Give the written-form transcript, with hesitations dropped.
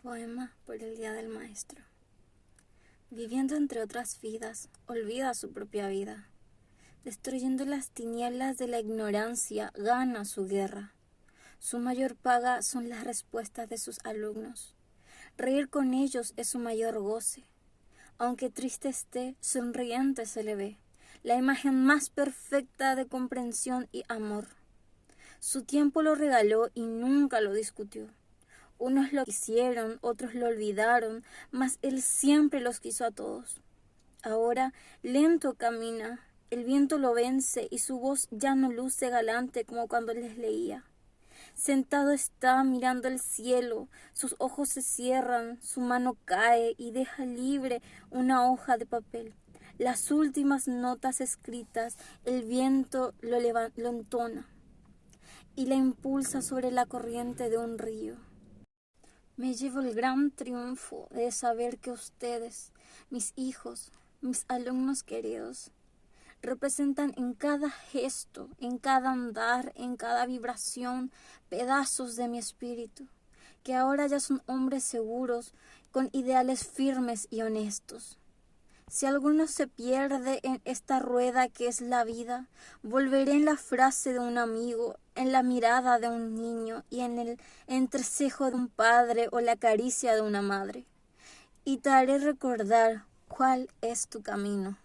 Poema por el Día del Maestro. Viviendo entre otras vidas, olvida su propia vida. Destruyendo las tinieblas de la ignorancia, gana su guerra. Su mayor paga son las respuestas de sus alumnos. Reír con ellos es su mayor goce. Aunque triste esté, sonriente se le ve, la imagen más perfecta de comprensión y amor. Su tiempo lo regaló y nunca lo discutió. Unos lo quisieron, otros lo olvidaron, mas él siempre los quiso a todos. Ahora lento camina, el viento lo vence y su voz ya no luce galante como cuando les leía. Sentado está mirando el cielo, sus ojos se cierran, su mano cae y deja libre una hoja de papel. Las últimas notas escritas, el viento lo entona y la impulsa sobre la corriente de un río. Me llevo el gran triunfo de saber que ustedes, mis hijos, mis alumnos queridos, representan en cada gesto, en cada andar, en cada vibración, pedazos de mi espíritu, que ahora ya son hombres seguros, con ideales firmes y honestos. Si alguno se pierde en esta rueda que es la vida, volveré en la frase de un amigo, en la mirada de un niño y en el entrecejo de un padre o la caricia de una madre. Y te haré recordar cuál es tu camino.